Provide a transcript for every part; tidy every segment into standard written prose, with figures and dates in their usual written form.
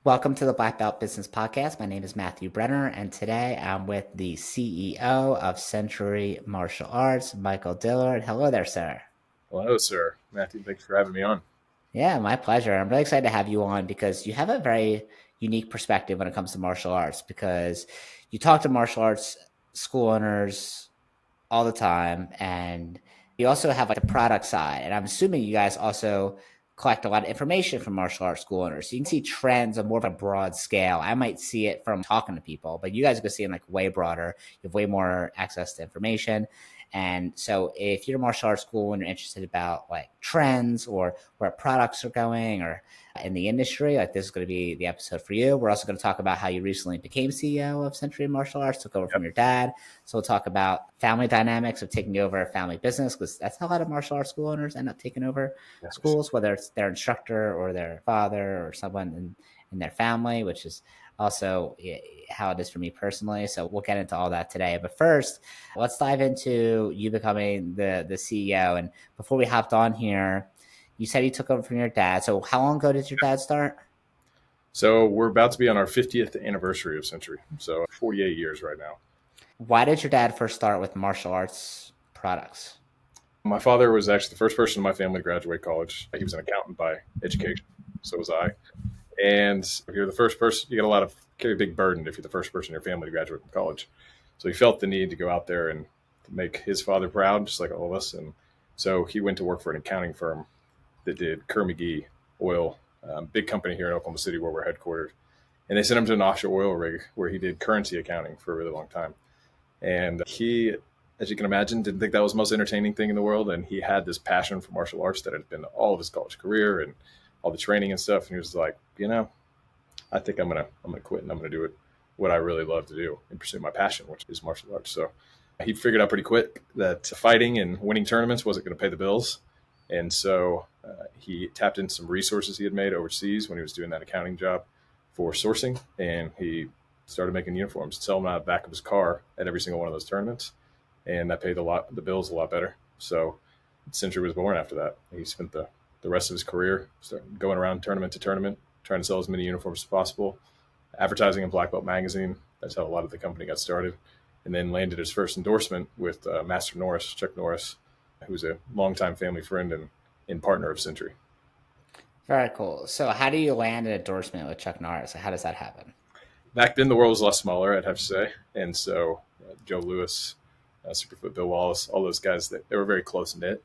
Welcome to the Black Belt Business Podcast. My name is Matthew Brenner, and today I'm with the CEO of Century Martial Arts, Michael Dillard. Hello there, sir. Hello, sir. Matthew, thanks for having me on. Yeah, my pleasure. I'm really excited to have you on because you have a very unique perspective when it comes to martial arts because you talk to martial arts school owners all the time, and you also have like the product side. And I'm assuming you guys also collect a lot of information from martial arts school owners. So you can see trends on more of a broad scale. I might see it from talking to people, but you guys are seeing like way broader. You have way more access to information. And so if you're a martial arts school and you're interested about like trends or where products are going or in the industry, like this is going to be the episode for you. We're also going to talk about how you recently became CEO of Century Martial Arts, took over from your dad. So we'll talk about family dynamics of taking over a family business, because that's how a lot of martial arts school owners end up taking over schools, whether it's their instructor or their father or someone in their family, which is also how it is for me personally. So we'll get into all that today. But first, let's dive into you becoming the CEO. And before we hopped on here, you said you took over from your dad. So how long ago did your dad start? So we're about to be on our 50th anniversary of Century. So 48 years right now. Why did your dad first start with martial arts products? My father was actually the first person in my family to graduate college. He was an accountant by education. So was I. And if you're the first person, you get carry a big burden if you're the first person in your family to graduate from college. So he felt the need to go out there and make his father proud, just like all of us. And so he went to work for an accounting firm that did Kerr-McGee oil, big company here in Oklahoma City where we're headquartered. And they sent him to an offshore oil rig where he did currency accounting for a really long time. And he, as you can imagine, didn't think that was the most entertaining thing in the world. And he had this passion for martial arts that had been all of his college career and all the training and stuff. And he was like, I think I'm gonna quit and I'm gonna do what I really love to do and pursue my passion, which is martial arts. So he figured out pretty quick that fighting and winning tournaments wasn't going to pay the bills. And so he tapped into some resources he had made overseas when he was doing that accounting job for sourcing. And he started making uniforms, selling them out of the back of his car at every single one of those tournaments. And that paid the bills a lot better. So Century was born after that. He spent the rest of his career going around tournament to tournament, trying to sell as many uniforms as possible, advertising in Black Belt magazine. That's how a lot of the company got started. And then landed his first endorsement with Master Norris, Chuck Norris, who's a longtime family friend and partner of Century. Very cool. So how do you land an endorsement with Chuck Norris? How does that happen? Back then, the world was a lot smaller, I'd have to say. And so Joe Lewis, Superfoot Bill Wallace, all those guys, they were very close-knit.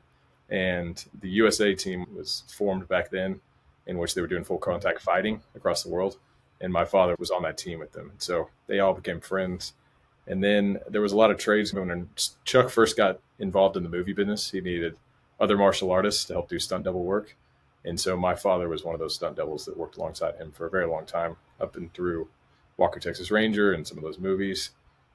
And the USA team was formed back then, in which they were doing full contact fighting across the world. And my father was on that team with them. And so they all became friends. And then there was a lot of trades. When Chuck first got involved in the movie business, he needed other martial artists to help do stunt double work. And so my father was one of those stunt doubles that worked alongside him for a very long time, up and through Walker, Texas Ranger and some of those movies.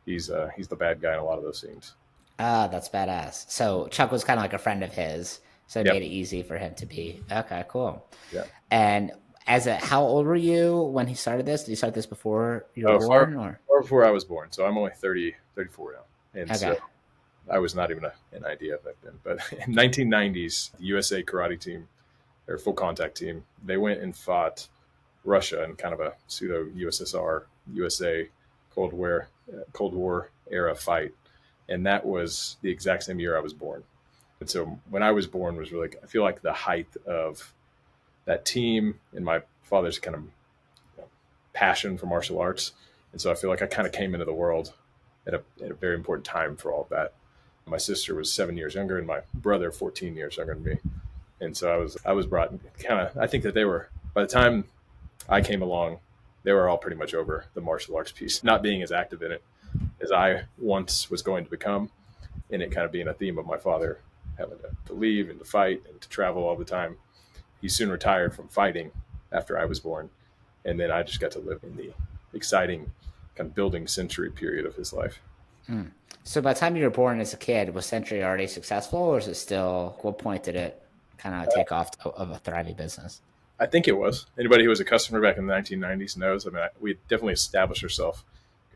He's the bad guy in a lot of those scenes. Ah, that's badass. So Chuck was kind of like a friend of his, so it Yep. made it easy for him to be. Okay, cool. Yeah. And how old were you when he started this? Did he start this before you were born, or? Far before I was born. So I'm only 34 now. And Okay. so I was not even an idea back then. But in 1990s, the USA karate team, their full contact team, they went and fought Russia in kind of a pseudo USSR, USA Cold War era fight. And that was the exact same year I was born. And so when I was born was really, I feel like the height of that team and my father's kind of passion for martial arts. And so I feel like I kind of came into the world at a very important time for all of that. My sister was 7 years younger and my brother 14 years younger than me. And so I was brought I think that they were, by the time I came along, they were all pretty much over the martial arts piece, not being as active in it as I once was going to become, and it kind of being a theme of my father having to leave and to fight and to travel all the time. He soon retired from fighting after I was born, and then I just got to live in the exciting kind of building Century period of his life. So by the time you were born as a kid, was Century already successful, or is it still? What point did it kind of take off of a thriving business? I think it was. Anybody who was a customer back in the 1990s knows. I mean, we definitely established ourselves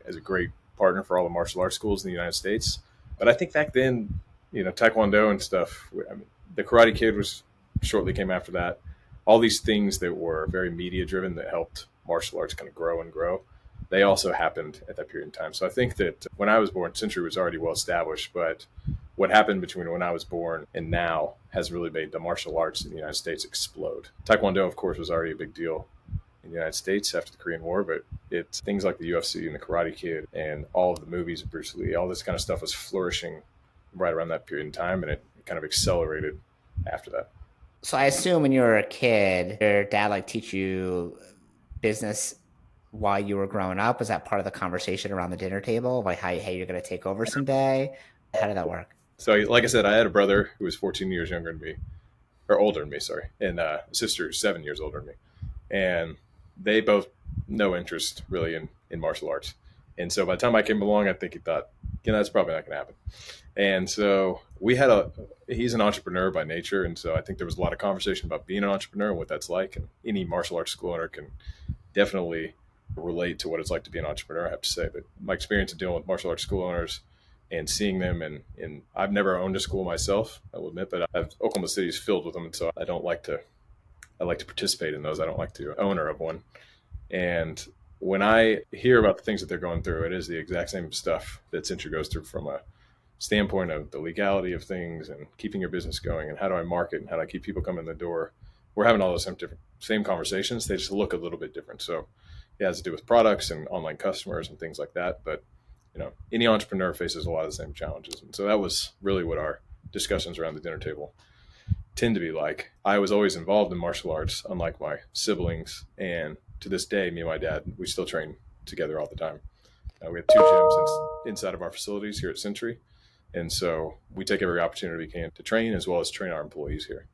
as a great partner for all the martial arts schools in the United States. But I think back then, Taekwondo and stuff, I mean, the Karate Kid was shortly came after that. All these things that were very media driven that helped martial arts kind of grow and grow, they also happened at that period in time. So I think that when I was born, Century was already well established, but what happened between when I was born and now has really made the martial arts in the United States explode. Taekwondo, of course, was already a big deal in the United States after the Korean War, but it's things like the UFC and the Karate Kid and all of the movies of Bruce Lee, all this kind of stuff was flourishing right around that period in time, and it kind of accelerated after that. So I assume when you were a kid, your dad like teach you business while you were growing up. Was that part of the conversation around the dinner table? Like how hey, you're going to take over someday? How did that work? So, like I said, I had a brother who was 14 years younger than me, or older than me, sorry, and a sister who's 7 years older than me. And they both no interest really in martial arts. And so by the time I came along, I think he thought, that's probably not going to happen. And so he's an entrepreneur by nature. And so I think there was a lot of conversation about being an entrepreneur and what that's like. And any martial arts school owner can definitely relate to what it's like to be an entrepreneur, I have to say. But my experience of dealing with martial arts school owners and seeing them, and I've never owned a school myself, I will admit, but Oklahoma City is filled with them. And so I like to participate in those. I don't like to be owner of one. And when I hear about the things that they're going through, it is the exact same stuff that Century goes through from a standpoint of the legality of things and keeping your business going and how do I market and how do I keep people coming in the door. We're having all those same conversations. They just look a little bit different. So it has to do with products and online customers and things like that. But any entrepreneur faces a lot of the same challenges. And so that was really what our discussions around the dinner table tend to be like. I was always involved in martial arts, unlike my siblings. And to this day, me and my dad, we still train together all the time. We have 2 gyms inside of our facilities here at Century. And so we take every opportunity we can to train as well as train our employees here.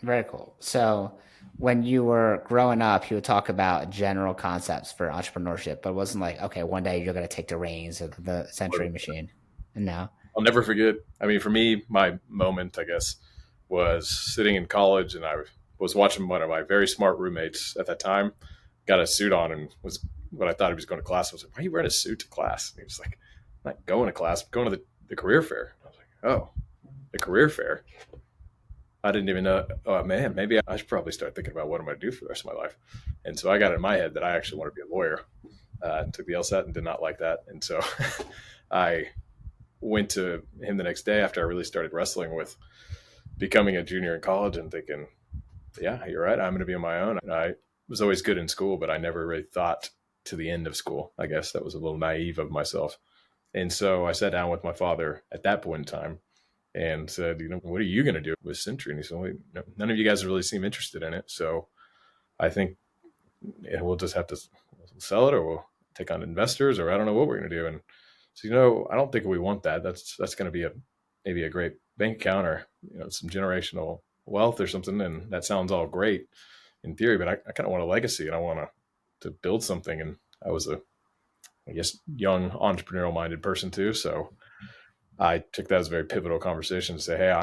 Very cool. So when you were growing up, you would talk about general concepts for entrepreneurship, but it wasn't like, okay, one day you're going to take the reins of the Century machine. No. I'll never forget. I mean, for me, my moment, I guess, was sitting in college and I was watching one of my very smart roommates at that time, got a suit on and was what I thought he was going to class. I was like, why are you wearing a suit to class? And he was like, I'm not going to class, I'm going to the career fair. I was like, oh, the career fair. I didn't even know, oh man, maybe I should probably start thinking about what I'm going to do for the rest of my life. And so I got in my head that I actually want to be a lawyer. Took the LSAT and did not like that. And so I went to him the next day after I really started wrestling with becoming a junior in college and thinking, yeah, you're right. I'm going to be on my own. And I was always good in school, but I never really thought to the end of school. I guess that was a little naive of myself. And so I sat down with my father at that point in time and said, what are you going to do with Century? And he said, well, none of you guys really seem interested in it. So I think we'll just have to sell it or we'll take on investors or I don't know what we're going to do. And so, I don't think we want that. That's going to be maybe a great bank account or, some generational wealth or something. And that sounds all great in theory, but I kind of want a legacy and I want to build something. And I was I guess, young entrepreneurial minded person too. So I took that as a very pivotal conversation to say, hey,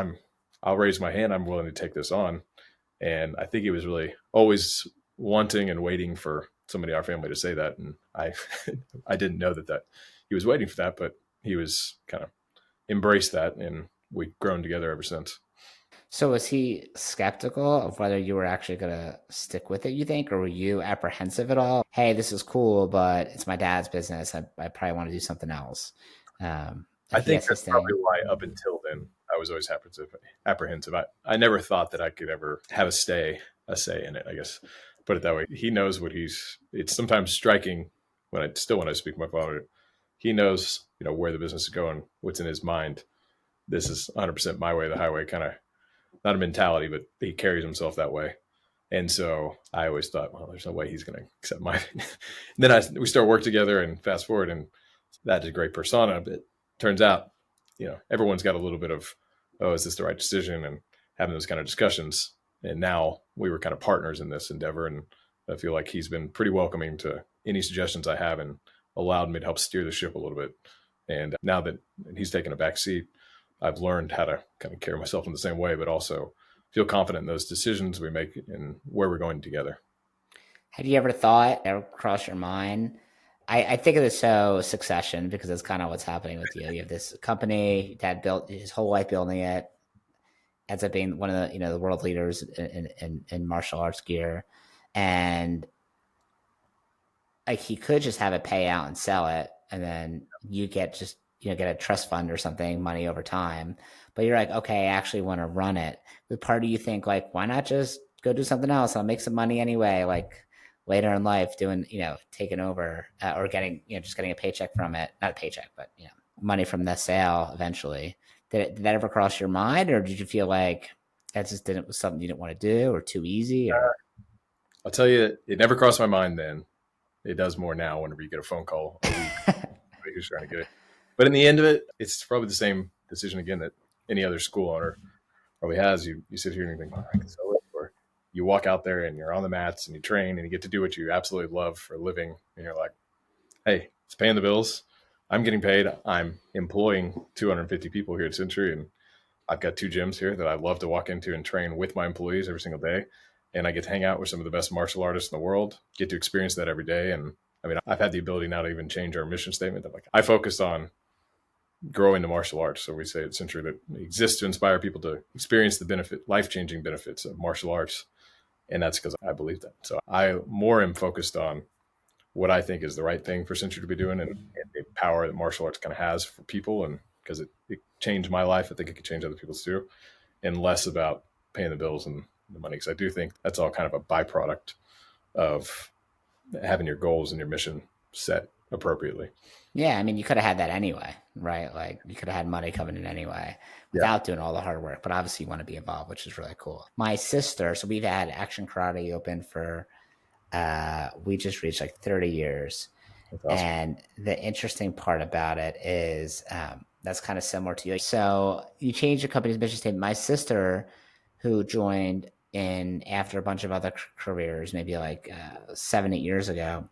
I'll raise my hand. I'm willing to take this on. And I think he was really always wanting and waiting for somebody in our family to say that. And I didn't know that he was waiting for that, but he was kind of embraced that and we've grown together ever since. So was he skeptical of whether you were actually going to stick with it, you think, or were you apprehensive at all? Hey, this is cool, but it's my dad's business. I probably want to do something else. I think that's probably why up until then, I was always apprehensive. I never thought that I could ever have a say in it, I guess. Put it that way. He knows it's sometimes striking when I speak to my father, he knows, where the business is going, what's in his mind. This is 100% my way, the highway, kind of not a mentality, but he carries himself that way. And so I always thought, well, there's no way he's going to accept my opinion. Then we start work together and fast forward, and that is a great persona. But turns out, everyone's got a little bit of, oh, is this the right decision? And having those kind of discussions. And now we were kind of partners in this endeavor. And I feel like he's been pretty welcoming to any suggestions I have and allowed me to help steer the ship a little bit. And now that he's taken a back seat, I've learned how to kind of carry myself in the same way, but also feel confident in those decisions we make and where we're going together. Have you ever thought, ever crossed your mind? I think of this show Succession because it's kind of what's happening with you. You have this company, dad built his whole life building it, ends up being one of the, the world leaders in martial arts gear. And like he could just have it pay out and sell it, and then you get just get a trust fund or something, money over time. But you're like, okay, I actually want to run it. But part of you think like, why not just go do something else? I'll make some money anyway. Like later in life, doing taking over or getting just getting a paycheck from it, not a paycheck, but money from the sale eventually. Did that ever cross your mind, or did you feel like that just didn't was something you didn't want to do, or too easy, or? I'll tell you, it never crossed my mind then. It does more now whenever you get a phone call a week who's trying to get it. But in the end of it, it's probably the same decision again that any other school owner probably has. You sit here and you think, oh, I can sell it. Or you walk out there and you're on the mats and you train and you get to do what you absolutely love for a living. And you're like, hey, it's paying the bills. I'm getting paid. I'm employing 250 people here at Century. And I've got 2 gyms here that I love to walk into and train with my employees every single day. And I get to hang out with some of the best martial artists in the world, get to experience that every day. And I mean, I've had the ability now to even change our mission statement. That like I focus on growing the martial arts. So we say at Century that it exists to inspire people to experience the life-changing benefits of martial arts. And that's because I believe that. So I more am focused on what I think is the right thing for Century to be doing and the power that martial arts kind of has for people. And because it changed my life, I think it could change other people's too, and less about paying the bills and the money. Because I do think that's all kind of a byproduct of having your goals and your mission set appropriately. Yeah, I mean, you could have had that anyway, right? Like you could have had money coming in anyway without doing all the hard work. But obviously, you want to be involved, which is really cool. My sister, so we've had Action Karate open for we just reached like 30 years. That's awesome. And the interesting part about it is that's kind of similar to you. So you changed your company's mission statement. My sister, who joined in after a bunch of other careers, maybe like 7, 8 years ago,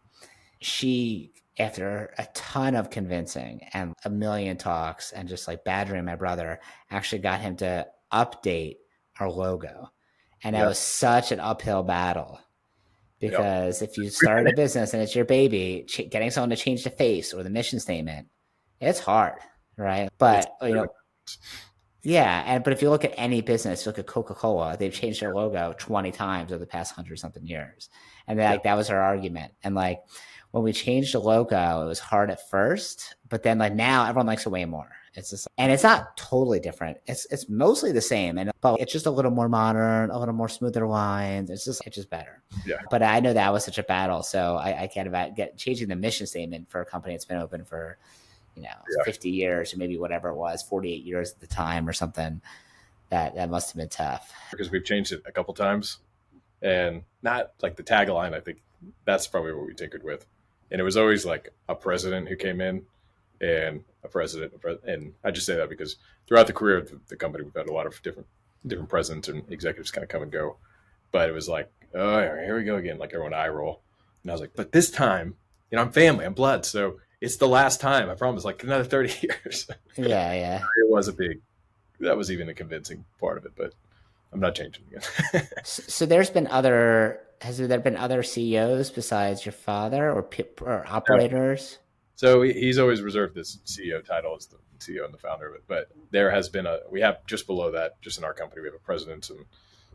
she, after a ton of convincing and a million talks and just like badgering my brother, actually got him to update our logo. And that was such an uphill battle because if you start a business and it's your baby, getting someone to change the face or the mission statement, it's hard, right? But but if you look at any business, look at Coca-Cola, they've changed their logo 20 times over the past 100-something years. And like that was our argument. And like when we changed the logo, it was hard at first, but then like now everyone likes it way more. It's just, and it's not totally different. It's mostly the same, but it's just a little more modern, a little more smoother lines. It's just better. Yeah. But I know that was such a battle, so I can't get changing the mission statement for a company that's been open for 50 years or maybe whatever it was, 48 years at the time or something. That must have been tough because we've changed it a couple times, and not like the tagline. I think that's probably what we tinkered with, and it was always like a president who came in. And a president, and I just say that because throughout the career of the company, we've had a lot of different presidents and executives kind of come and go. But it was like, oh, here we go again, like everyone eye roll. And I was like, but this time, I'm family, I'm blood, so it's the last time. I promise, like another 30 years. Yeah. It was that was even a convincing part of it, but I'm not changing again. So has there been other CEOs besides your father or operators? So he's always reserved this CEO title as the CEO and the founder of it. But there has been we have just below that, just in our company, we have a president, and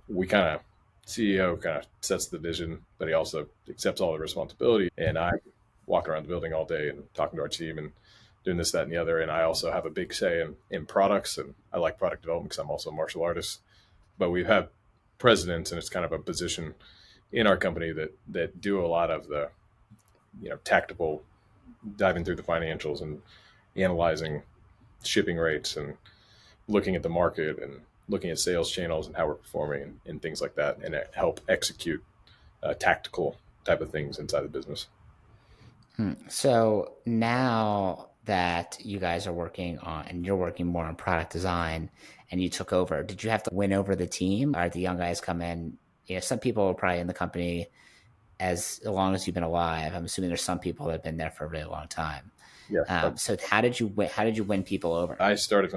we CEO kind of sets the vision, but he also accepts all the responsibility. And I walk around the building all day and talking to our team and doing this, that, and the other. And I also have a big say in products, and I like product development because I'm also a martial artist. But we have presidents, and it's kind of a position in our company that do a lot of the tactical, diving through the financials and analyzing shipping rates and looking at the market and looking at sales channels and how we're performing and things like that, and help execute tactical type of things inside the business. So now that you guys are working on, and you're working more on product design, and you took over, did you have to win over the team? Or the young guys come in? Some people are probably in the company as long as you've been alive. I'm assuming there's some people that have been there for a really long time. Yeah. So how did you win people over? I started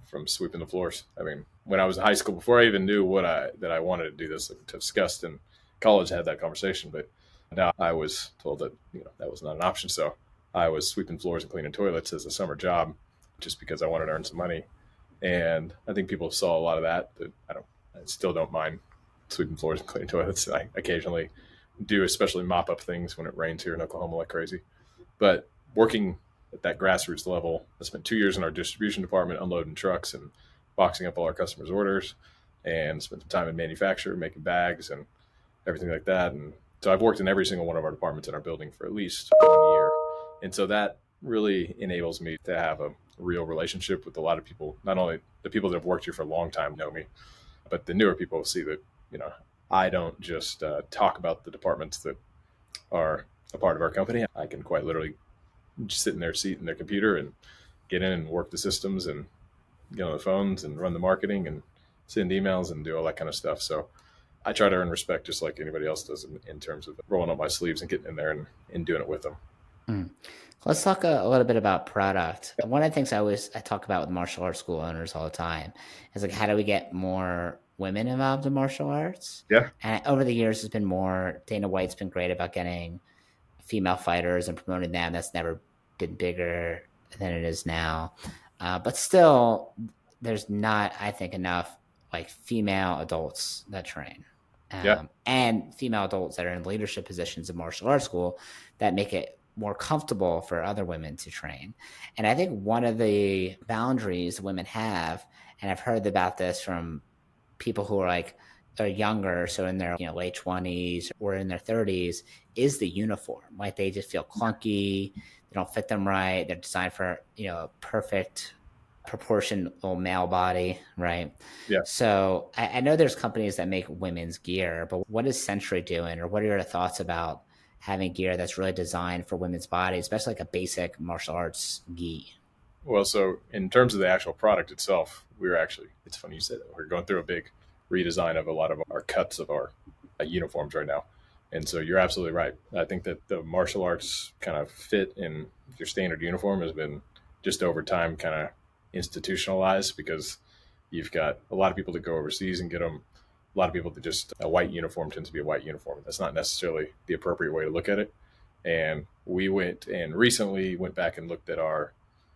from sweeping the floors. I mean, when I was in high school, before I even knew that I wanted to do this, to discuss in college, I had that conversation, but now I was told that that was not an option. So I was sweeping floors and cleaning toilets as a summer job, just because I wanted to earn some money. And I think people saw a lot of that. I still don't mind sweeping floors and cleaning toilets. I occasionally do, especially mop up things when it rains here in Oklahoma like crazy. But working at that grassroots level, I spent 2 years in our distribution department unloading trucks and boxing up all our customers' orders, and spent some time in manufacture making bags and everything like that. And so I've worked in every single one of our departments in our building for at least 1 year. And so that really enables me to have a real relationship with a lot of people. Not only the people that have worked here for a long time know me, but the newer people see that, I don't just talk about the departments that are a part of our company. I can quite literally just sit in their seat in their computer and get in and work the systems and get on the phones and run the marketing and send emails and do all that kind of stuff. So I try to earn respect just like anybody else does in terms of rolling up my sleeves and getting in there and doing it with them. Mm. Let's talk a little bit about product. One of the things I talk about with martial arts school owners all the time is like, how do we get more women involved in martial arts? Yeah. And over the years, there's been more. Dana White's been great about getting female fighters and promoting them. That's never been bigger than it is now. But still, there's not, I think, enough like female adults that train. And female adults that are in leadership positions in martial arts school that make it more comfortable for other women to train. And I think one of the boundaries women have, and I've heard about this from people who are younger, so in their late 20s or in their 30s, is the uniform. Like they just feel clunky, they don't fit them right, they're designed for a perfect proportional male body, right? Yeah. So I know there's companies that make women's gear, but what is Century doing, or what are your thoughts about having gear that's really designed for women's bodies, especially like a basic martial arts gi? Well, so in terms of the actual product itself, it's funny you said that. We're going through a big redesign of a lot of our cuts of our uniforms right now. And so you're absolutely right. I think that the martial arts kind of fit in your standard uniform has been just over time kind of institutionalized, because you've got a lot of people that go overseas and get them. A lot of people that just a white uniform tends to be a white uniform. That's not necessarily the appropriate way to look at it. And we recently went back and looked at our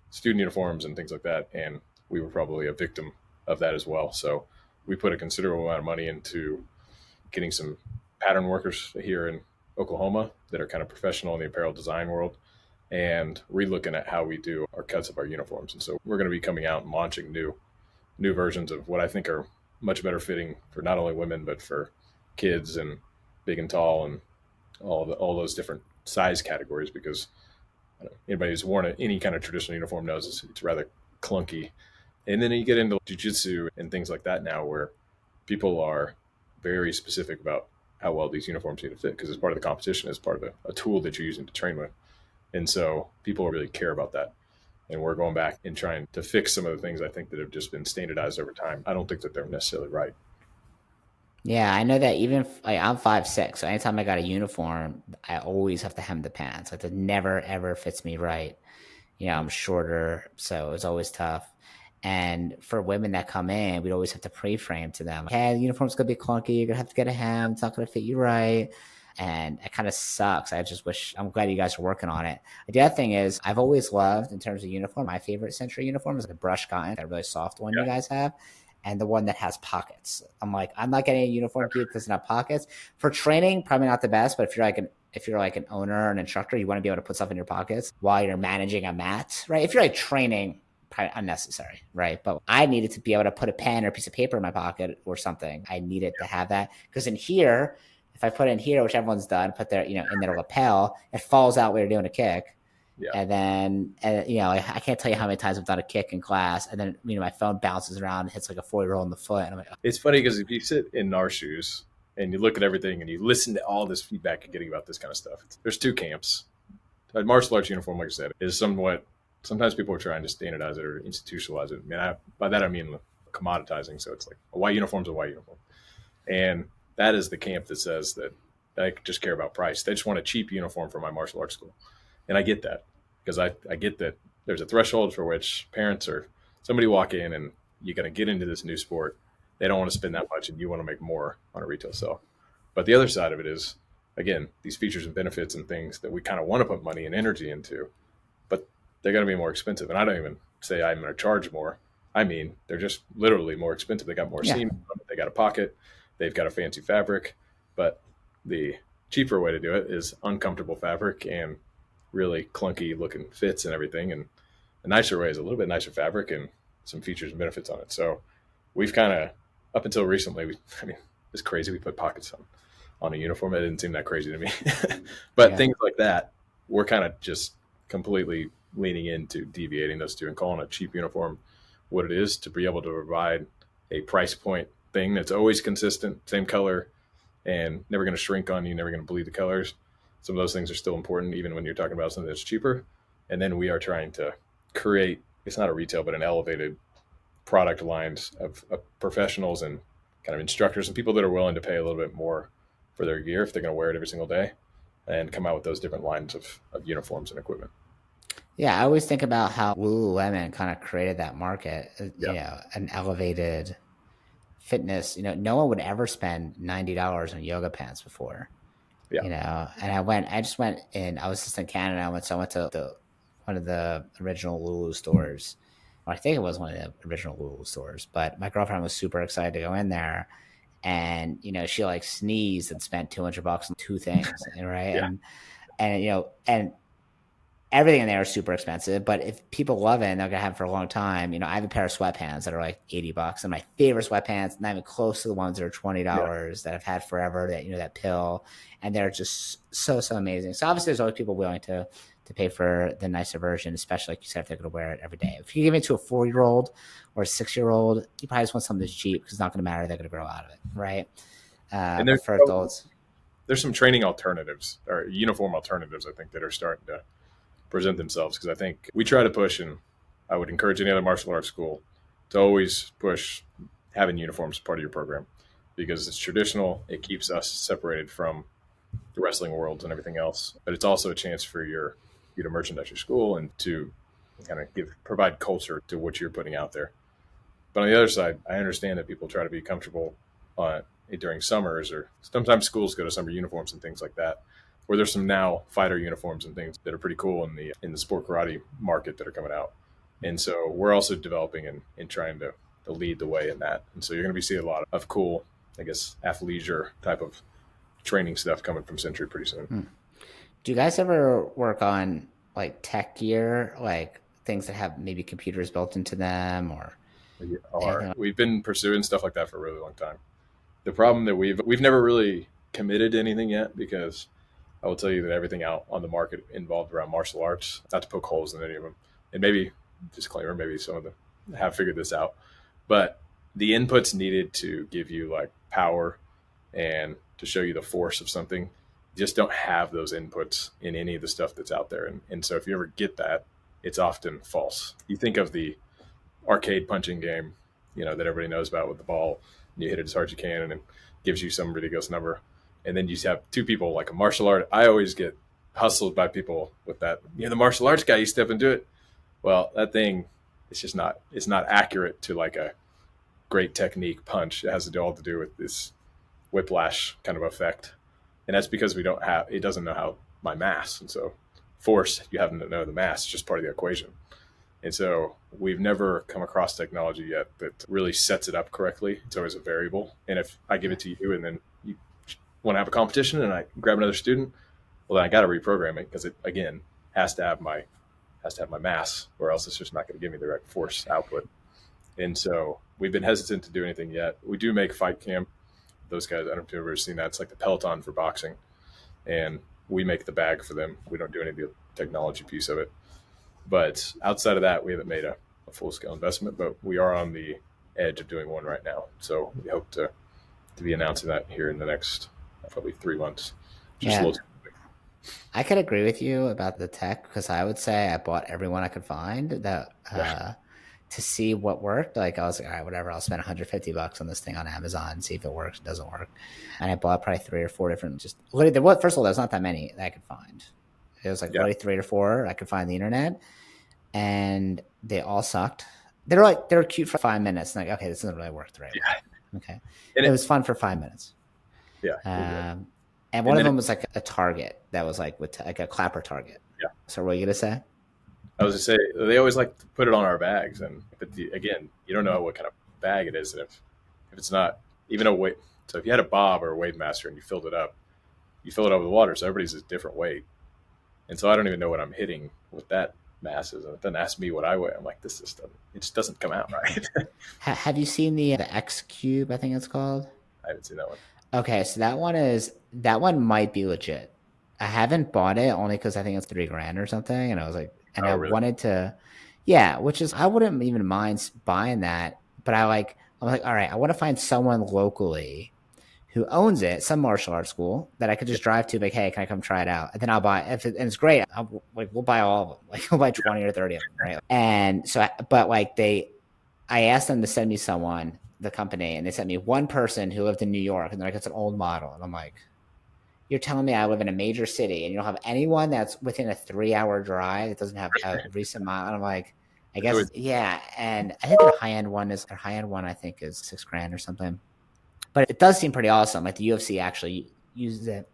student uniforms and things like that, and we were probably a victim of that as well. So we put a considerable amount of money into getting some pattern workers here in Oklahoma that are kind of professional in the apparel design world, and relooking at how we do our cuts of our uniforms. And so we're going to be coming out and launching new versions of what I think are much better fitting for not only women, but for kids and big and tall and all those different size categories, because anybody who's worn any kind of traditional uniform knows it's rather clunky. And then you get into Jiu Jitsu and things like that now, where people are very specific about how well these uniforms need to fit, because it's part of the competition, it's part of a tool that you're using to train with. And so people really care about that. And we're going back and trying to fix some of the things I think that have just been standardized over time. I don't think that they're necessarily right. Yeah, I know that even I'm 5'6", so anytime I got a uniform, I always have to hem the pants. Like it never ever fits me right. I'm shorter, so it's always tough. And for women that come in, we'd always have to pre-frame to them. Hey, the uniform's gonna be clunky. You're gonna have to get a hem. It's not gonna fit you right. And it kind of sucks. I'm glad you guys are working on it. The other thing is, I've always loved, in terms of uniform, my favorite Century uniform is the brushed cotton, that really soft one you guys have, and the one that has pockets. I'm not getting a uniform gear that doesn't have pockets. For training, probably not the best, but if you're like an owner or an instructor, you want to be able to put stuff in your pockets while you're managing a mat, right? If you're like training, probably unnecessary, right? But I needed to be able to put a pen or a piece of paper in my pocket or something. I needed to have that, because in here, if I put it in here, which everyone's done, put their, in their lapel, it falls out when you're doing a kick. Yeah. And then, I can't tell you how many times I've done a kick in class, and then, my phone bounces around and hits like a 4-year-old in the foot. And I'm like, oh. It's funny because if you sit in our shoes and you look at everything and you listen to all this feedback you're getting about this kind of stuff, there's two camps. A martial arts uniform, like I said, is sometimes people are trying to standardize it or institutionalize it. By that I mean commoditizing. So it's like a white uniform is a white uniform. And that is the camp that says that I just care about price. They just want a cheap uniform for my martial arts school. And I get that, because I get that there's a threshold for which parents or somebody walk in and you got to get into this new sport. They don't want to spend that much, and you want to make more on a retail sale. But the other side of it is, again, these features and benefits and things that we kind of want to put money and energy into, but they're going to be more expensive. And I don't even say I'm going to charge more. I mean, they're just literally more expensive. They got more seam, they got a pocket, they've got a fancy fabric, but the cheaper way to do it is uncomfortable fabric and really clunky looking fits and everything. And the nicer way is a little bit nicer fabric and some features and benefits on it. So we've kind of, up until recently, I mean, it's crazy. We put pockets on a uniform. It didn't seem that crazy to me. But Yeah. things like that, we're kind of just completely leaning into deviating those two and calling a cheap uniform what it is, to be able to provide a price point thing that's always consistent, same color, and never going to shrink on you, never going to bleed the colors. Some of those things are still important, even when you're talking about something that's cheaper. And then we are trying to create, it's not a retail, but an elevated product lines of professionals and kind of instructors and people that are willing to pay a little bit more for their gear if they're going to wear it every single day, and come out with those different lines of uniforms and equipment. Yeah, I always think about how Lululemon kind of created that market, Yeah. an elevated fitness. No one would ever spend $90 on yoga pants before, Yeah. and I just went in, I was just in Canada. I went to one of the original Lulu stores. Or I think it was one of the original Lulu stores, but my girlfriend was super excited to go in there. And, she like sneezed and spent $200 on two things. Right. Yeah. And everything in there is super expensive, but if people love it and they're gonna have it for a long time, I have a pair of sweatpants that are like $80, and my favorite sweatpants, not even close to the ones that are $20 that I've had forever. That pill, and they're just so amazing. So obviously, there's always people willing to pay for the nicer version, especially like you said, if they're gonna wear it every day. If you give it to a 4-year-old or a 6-year-old, you probably just want something that's cheap because it's not gonna matter; they're gonna grow out of it, right? And But for adults, there's some training alternatives or uniform alternatives, I think, that are starting to present themselves, because I think we try to push, and I would encourage any other martial arts school to always push having uniforms part of your program, because it's traditional. It keeps us separated from the wrestling world and everything else, but it's also a chance for you to merchandise your school and to kind of provide culture to what you're putting out there. But on the other side, I understand that people try to be comfortable during summers, or sometimes schools go to summer uniforms and things like that, where there's some now fighter uniforms and things that are pretty cool in the sport karate market that are coming out. And so we're also developing and trying to lead the way in that. And so you're going to be seeing a lot of cool, I guess, athleisure type of training stuff coming from Century pretty soon. Do you guys ever work on like tech gear, like things that have maybe computers built into them, or anything like? We've been pursuing stuff like that for a really long time. The problem that we've never really committed to anything yet, because I will tell you that everything out on the market involved around martial arts, not to poke holes in any of them, and maybe, disclaimer, maybe some of them have figured this out, but the inputs needed to give you like power and to show you the force of something, you just don't have those inputs in any of the stuff that's out there. And so if you ever get that, it's often false. You think of the arcade punching game, that everybody knows about with the ball, and you hit it as hard as you can, and it gives you some ridiculous number. And then you have two people, like a martial art. I always get hustled by people with that. The martial arts guy, you step into it. Well, that thing, it's not accurate to like a great technique punch. It has all to do with this whiplash kind of effect. And that's because it doesn't know how my mass. And so force, you have to know the mass, it's just part of the equation. And so we've never come across technology yet that really sets it up correctly. It's always a variable. And if I give it to you and then you want to have a competition and I grab another student, well, then I got to reprogram it, because it, again, has to have my mass, or else it's just not going to give me the right force output. And so we've been hesitant to do anything yet. We do make Fight Camp. Those guys, I don't know if you've ever seen that. It's like the Peloton for boxing. And we make the bag for them. We don't do any of the technology piece of it. But outside of that, we haven't made a full-scale investment, but we are on the edge of doing one right now. So we hope to be announcing that here in the next probably 3 months. Just Yeah. a little. I could agree with you about the tech, because I would say I bought everyone I could find that to see what worked. Like I was like, all right, whatever, I'll spend $150 on this thing on Amazon and see if it works, it doesn't work. And I bought probably 3 or 4 different, just literally, first of all, there's not that many that I could find. It was like literally 3 or 4 I could find on the internet, and they all sucked. They were cute for 5 minutes. And like, okay, this doesn't really work the right way. Okay. And it was fun for 5 minutes. Yeah. And one of them was like a target that was like with like a clapper target. Yeah. So what were you gonna say? I was going to say, they always like to put it on our bags. But again, you don't know what kind of bag it is. And if it's not even a weight, so if you had a Bob or a Weight Master and you filled it up, you fill it up with water, so everybody's a different weight, and so I don't even know what I'm hitting with that mass is. And then ask me what I weigh. I'm like, this just doesn't, it just doesn't come out right. Have you seen the X Cube? I think it's called. I haven't seen that one. Okay, so that one might be legit. I haven't bought it only because I think it's 3 grand or something, and I was like, and Oh, I really? wanted to, yeah, which is I wouldn't even mind buying that, but I'm like, all right, I want to find someone locally who owns it, some martial arts school that I could Yeah, just drive to, like, hey, can I come try it out? And then I'll buy it. And it's great. Like, we'll buy all of them. Like, we'll buy 20 or 30 of them, right? And so, but like I asked them to send me someone, the company, and they sent me one person who lived in New York, and they're like, it's an old model. And I'm like, you're telling me I live in a major city and you don't have anyone that's within a 3 hour drive that doesn't have a recent mile? And I'm like, I it's always guess, yeah. And I think their high end one, I think is 6 grand or something. But it does seem pretty awesome. Like the UFC actually uses it.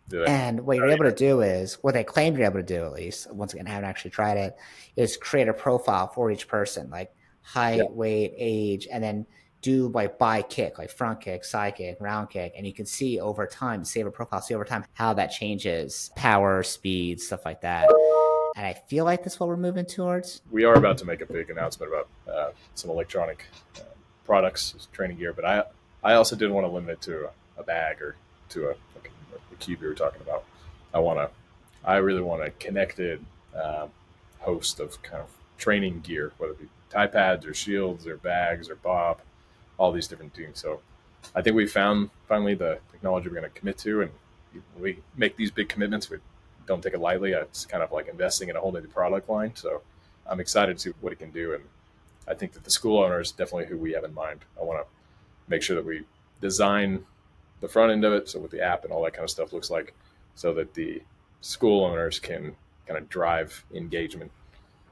do it. And what you're able to do is, what they claim you're able to do, at least, once again, I haven't actually tried it, is create a profile for each person, like Yeah, height, weight, age, and then do like by kick, like front kick, side kick, round kick. And you can see over time, save a profile, see over time how that changes power, speed, stuff like that. And I feel like that's what we're moving towards. we are about to make a big announcement about some electronic uh, products, training gear, but I also didn't want to limit it to a bag or to like a cube you were talking about. I want to, I really want a connected host of kind of training gear, whether it be tie pads or shields or bags or bob, all these different things. So I think we found finally the technology we're going to commit to, and we make these big commitments. We don't take it lightly. It's kind of like investing in a whole new product line. So I'm excited to see what it can do, and I think that the school owner is definitely who we have in mind. I want to make sure that we design the front end of it, so what the app and all that kind of stuff looks like, so that the school owners can kind of drive engagement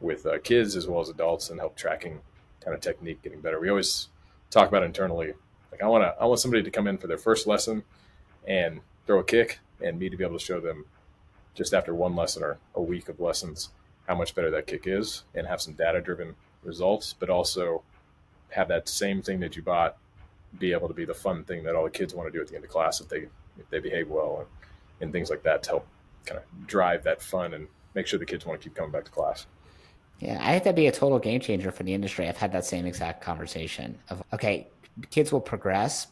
with kids as well as adults and help tracking kind of technique getting better. We always talk about internally, like I want somebody to come in for their first lesson and throw a kick, and me to be able to show them just after one lesson or a week of lessons how much better that kick is, and have some data driven results, but also have that same thing that you bought be able to be the fun thing that all the kids want to do at the end of class if they behave well, and things like that to help kind of drive that fun and make sure the kids want to keep coming back to class. Yeah, I think that'd be a total game changer for the industry. I've had that same exact conversation of, okay, kids will progress,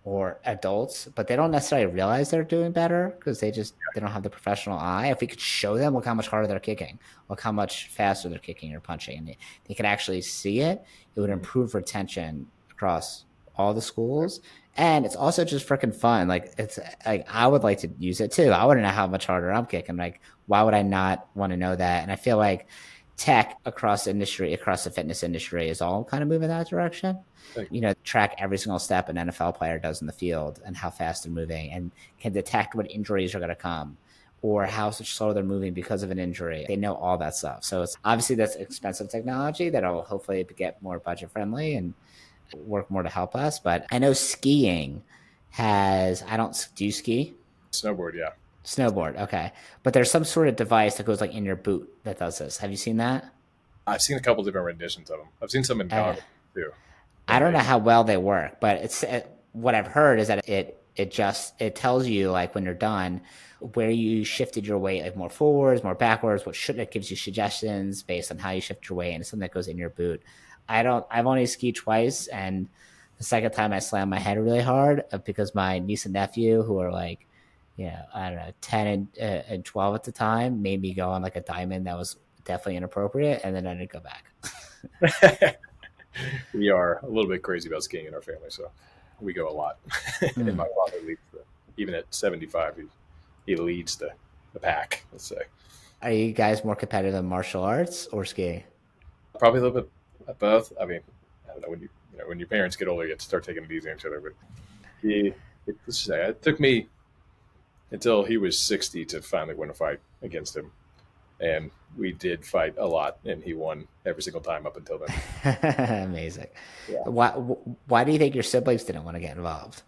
or adults, but they don't necessarily realize they're doing better because they don't have the professional eye. If we could show them, look how much harder they're kicking, look how much faster they're kicking or punching, and they could actually see it, it would improve retention across all the schools. And it's also just freaking fun. Like, it's like, I would like to use it too. I want to know how much harder I'm kicking. Like, why would I not want to know that? And I feel like tech across the industry, across the fitness industry, is all kind of moving that direction. Track every single step an NFL player does in the field and how fast they're moving, and can detect what injuries are going to come or how slow they're moving because of an injury. They know all that stuff. So it's obviously that's expensive technology that'll hopefully get more budget friendly and work more to help us. But I know skiing I don't do you ski? Snowboard, yeah. Snowboard, okay. But there's some sort of device that goes like in your boot that does this. Have you seen that? I've seen a couple different renditions of them. I've seen some in Uh, goggles too. I And don't they, know how well they work, but what I've heard is that it tells you, like, when you're done, where you shifted your weight, like more forwards, more backwards. It gives you suggestions based on how you shift your weight, and it's something that goes in your boot. I've only skied twice, and the second time I slammed my head really hard because my niece and nephew, who are like, I don't know, 10 and 12 at the time, made me go on like a diamond that was definitely inappropriate, and then I didn't go back. we are a little bit crazy about skiing in our family, so we go a lot. And my Hmm. father leads even at 75, he leads the pack, let's say. Are you guys more competitive in martial arts or skiing? Probably a little bit of both. I mean, I don't know, when your parents get older, you have to start taking it easy on each other. But let's say it took me until he was 60 to finally win a fight against him. And we did fight a lot, and he won every single time up until then. Amazing. Yeah. Why do you think your siblings didn't want to get involved?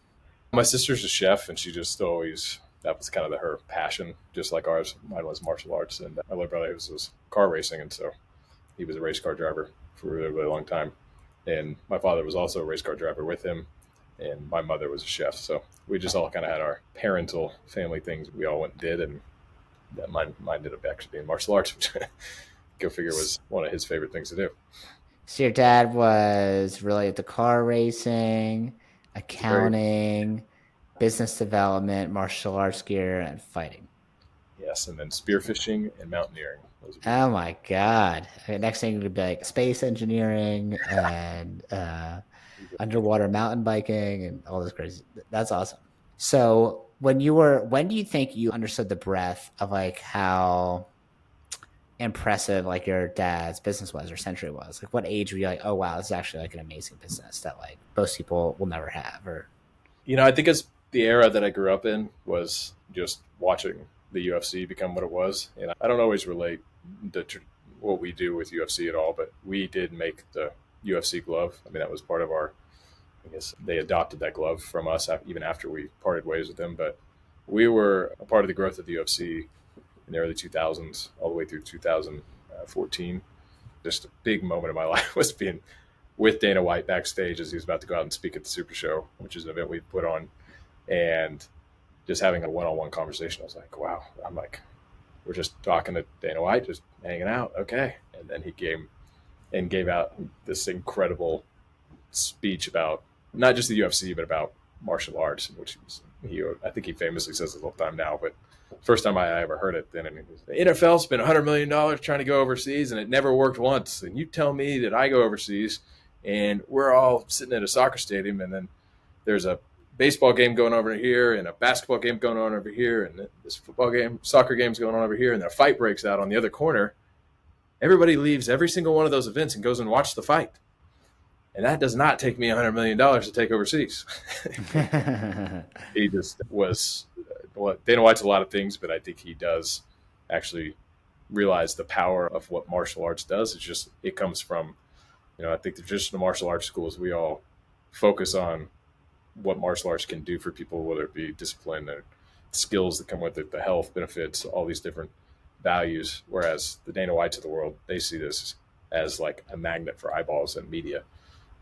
My sister's a chef, and she just always, that was kind of her passion, just like ours. Mine was martial arts, and my little brother was car racing, and so he was a race car driver for a really, really long time. And my father was also a race car driver with him. and my mother was a chef. So we just all kind of had our parental family things we all went and did, and that mine ended up actually being martial arts, which go figure was one of his favorite things to do. So your dad was really into car racing, Very accounting, business development, martial arts gear, and fighting. yes, and then spearfishing and mountaineering was a big. Oh my God. Okay, next thing would be like space engineering and underwater mountain biking and all this crazy. That's awesome. So when do you think you understood the breadth of like how impressive like your dad's business was or century was? Like what age were you like, oh wow, this is actually like an amazing business that like most people will never have? Or I think it's the era that I grew up in was just watching the UFC become what it was, and I don't always relate what we do with UFC at all, but we did make the UFC glove. I mean, that was part of our. I guess they adopted that glove from us even after we parted ways with them, but we were a part of the growth of the UFC in the early 2000s, all the way through 2014. Just a big moment of my life was being with Dana White backstage as he was about to go out and speak at the Super Show, which is an event we put on, and just having a one-on-one conversation. I was like, wow. I'm like, we're just talking to Dana White, just hanging out. Okay. And then he came and gave out this incredible speech about not just the UFC, but about martial arts, which I think he famously says it all the time now, but first time I ever heard it then. And it was, the NFL spent $100 million trying to go overseas and it never worked once. And you tell me that I go overseas and we're all sitting at a soccer stadium and then there's a baseball game going over here and a basketball game going on over here and this soccer game's going on over here, and then a fight breaks out on the other corner. Everybody leaves every single one of those events and goes and watches the fight. And that does not take me $100 million to take overseas. He just was, well, Dana White's a lot of things, but I think he does actually realize the power of what martial arts does. It's just, it comes from, I think the traditional martial arts schools, we all focus on what martial arts can do for people, whether it be discipline or skills that come with it, the health benefits, all these different values. Whereas the Dana Whites of the world, they see this as like a magnet for eyeballs and media.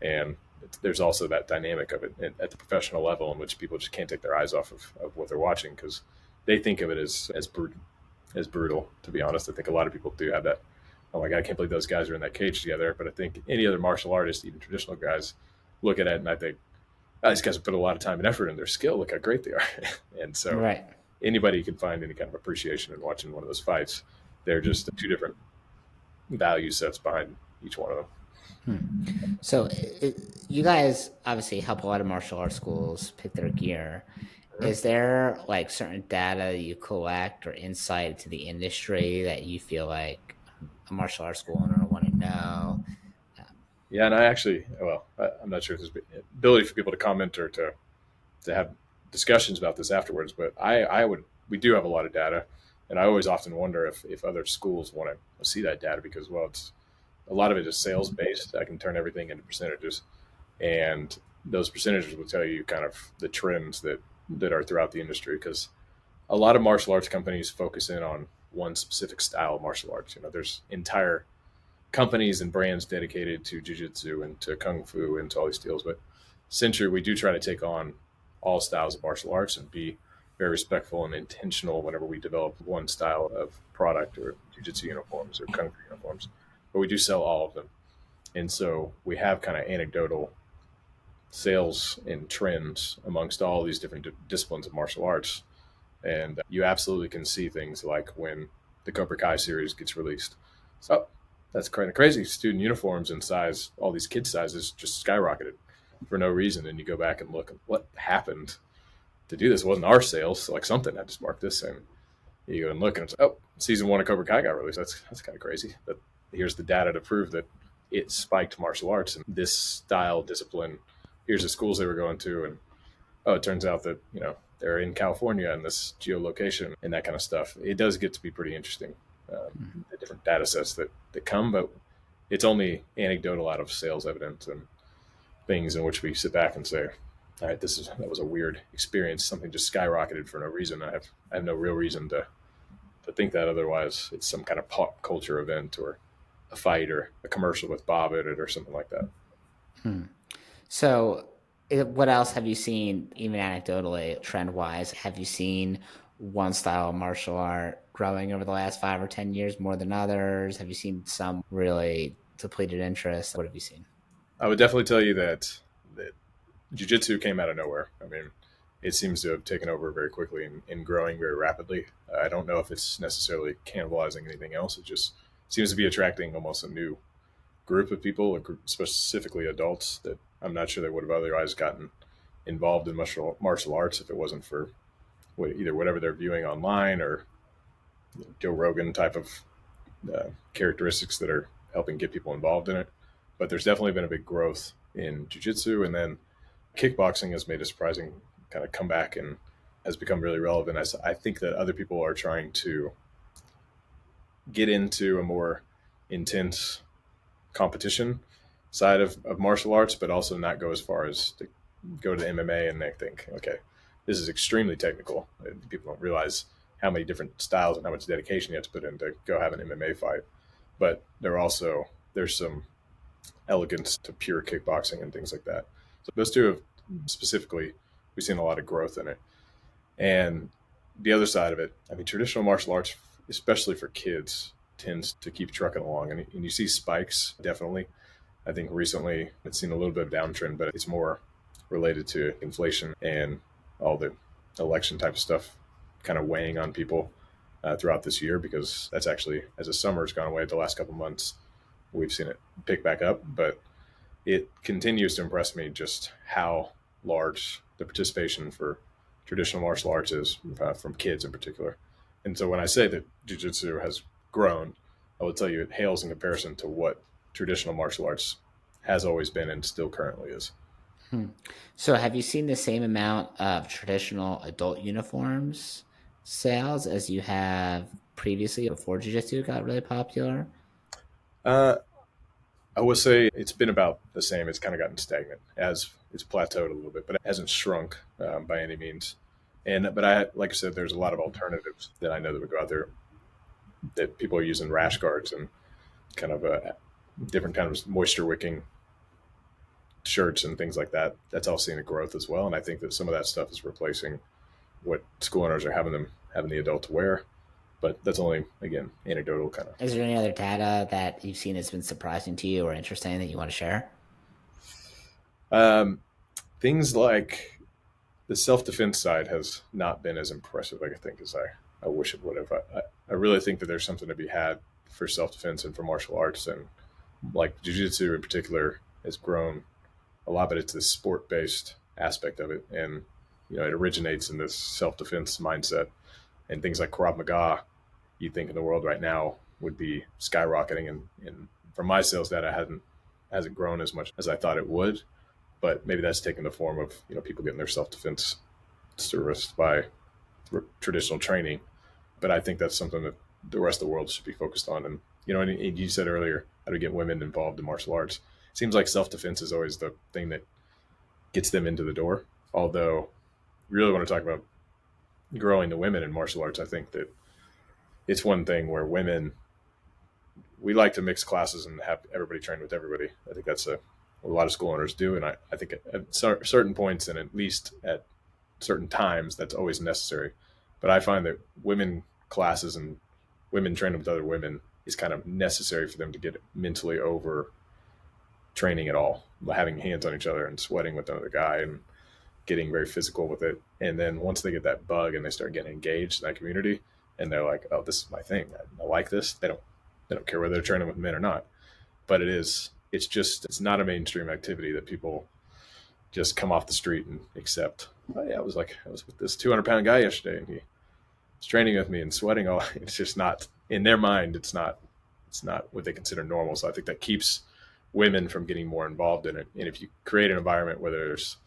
And there's also that dynamic of it at the professional level in which people just can't take their eyes off of what they're watching because they think of it as brutal, to be honest. I think a lot of people do have that, oh my God, I can't believe those guys are in that cage together. But I think any other martial artist, even traditional guys, look at it and I think, oh, these guys have put a lot of time and effort in their skill. Look how great they are. And so right. Anybody can find any kind of appreciation in watching one of those fights. They're just two different value sets behind each one of them. So you guys obviously help a lot of martial arts schools pick their gear. Is there like certain data that you collect or insight into the industry that you feel like a martial arts school owner want to know? Yeah, and I'm not sure if there's ability for people to comment or to have discussions about this afterwards, but we do have a lot of data, and I always often wonder if other schools want to see that data because, well, it's a lot of it is sales based. I can turn everything into percentages, and those percentages will tell you kind of the trends that are throughout the industry because a lot of martial arts companies focus in on one specific style of martial arts. There's entire companies and brands dedicated to Jiu Jitsu and to Kung Fu and to all these deals. But Century, we do try to take on all styles of martial arts and be very respectful and intentional whenever we develop one style of product or Jiu Jitsu uniforms or Kung Fu uniforms. But we do sell all of them. And so we have kind of anecdotal sales and trends amongst all these different disciplines of martial arts. And you absolutely can see things like when the Cobra Kai series gets released. So that's kind of crazy. Student uniforms in size, all these kid sizes just skyrocketed for no reason. And you go back and look at what happened to do this. It wasn't our sales. So like something had to spark this. And you go and look and it's, season 1 of Cobra Kai got released. That's kind of crazy. But here's the data to prove that it spiked martial arts and this style discipline. Here's the schools they were going to. And it turns out that, they're in California in this geolocation and that kind of stuff. It does get to be pretty interesting. The different data sets that come, but it's only anecdotal out of sales evidence and things in which we sit back and say, all right, that was a weird experience. Something just skyrocketed for no reason. I have no real reason to think that otherwise. It's some kind of pop culture event or a fight or a commercial with Bob in it or something like that. So What else have you seen, even anecdotally, trend wise? Have you seen one style of martial art growing over the last 5 or 10 years more than others? Have you seen some really depleted interest? What have you seen? I would definitely tell you that Jiu Jitsu came out of nowhere. I mean, it seems to have taken over very quickly and growing very rapidly. I don't know if it's necessarily cannibalizing anything else. It just seems to be attracting almost a new group of people, specifically adults, that I'm not sure they would have otherwise gotten involved in martial arts if it wasn't for either whatever they're viewing online or Joe Rogan type of characteristics that are helping get people involved in it. But there's definitely been a big growth in jiu-jitsu, and then kickboxing has made a surprising kind of comeback and has become really relevant. I think that other people are trying to get into a more intense competition side of martial arts, but also not go as far as to go to MMA and they think, okay, this is extremely technical. People don't realize how many different styles and how much dedication you have to put in to go have an MMA fight. But there's some elegance to pure kickboxing and things like that. So those two have specifically, we've seen a lot of growth in it. And the other side of it, I mean, traditional martial arts, especially for kids, tends to keep trucking along. And you see spikes, definitely. I think recently it's seen a little bit of downtrend, but it's more related to inflation and all the election type of stuff kind of weighing on people throughout this year, because that's actually, as the summer's gone away the last couple months, we've seen it pick back up. But it continues to impress me just how large the participation for traditional martial arts is from kids in particular. And so when I say that jiu-jitsu has grown, I will tell you it hails in comparison to what traditional martial arts has always been and still currently is. Hmm. So, have you seen the same amount of traditional adult uniforms sales as you have previously before Jiu-Jitsu got really popular? Uh, I would say it's been about the same. It's kind of gotten stagnant as it's plateaued a little bit, but it hasn't shrunk by any means. But like I said, there's a lot of alternatives that I know that would go out there that people are using rash guards and kind of different kind of moisture wicking shirts and things like that. That's all seeing a growth as well. And I think that some of that stuff is replacing what school owners are having the adult to wear. But that's only, again, anecdotal kind of. Is there any other data that you've seen that's been surprising to you or interesting that you want to share? Um, Things like the self defense side has not been as impressive, I think, as I wish it would have. I really think that there's something to be had for self defense and for martial arts. And like jiu-jitsu in particular has grown a lot, but it's the sport based aspect of it. And, it originates in this self defense mindset. And things like Krav Maga, you think in the world right now would be skyrocketing. And from my sales data, hasn't grown as much as I thought it would. But maybe that's taken the form of people getting their self defense serviced by traditional training. But I think that's something that the rest of the world should be focused on. And and you said earlier how to get women involved in martial arts. It seems like self defense is always the thing that gets them into the door. Although, you really want to talk about growing the women in martial arts, I think that it's one thing where we like to mix classes and have everybody train with everybody. I think that's what a lot of school owners do. And I think at certain points and at least at certain times, that's always necessary. But I find that women classes and women training with other women is kind of necessary for them to get mentally over training at all, having hands on each other and sweating with another guy and getting very physical with it. And then once they get that bug and they start getting engaged in that community and they're like, oh, this is my thing. I like this. They don't care whether they're training with men or not. But it's not a mainstream activity that people just come off the street and accept. Oh, yeah, I was with this 200-pound guy yesterday and he was training with me and sweating all. It's just not in their mind. It's not what they consider normal. So I think that keeps women from getting more involved in it. And if you create an environment where there's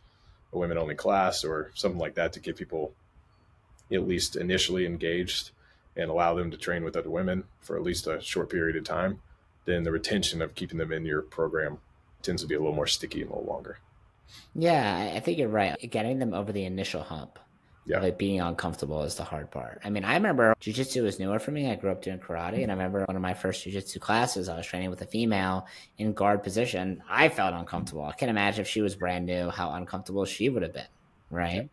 a women only class or something like that to get people at least initially engaged and allow them to train with other women for at least a short period of time, then the retention of keeping them in your program tends to be a little more sticky and a little longer. Yeah, I think you're right. Getting them over the initial hump Yeah. Like being uncomfortable is the hard part. I mean, I remember jiu-jitsu was newer for me. I grew up doing karate, and I remember one of my first jiu-jitsu classes, I was training with a female in guard position. I felt uncomfortable. I can't imagine if she was brand new, how uncomfortable she would have been, Yeah. right?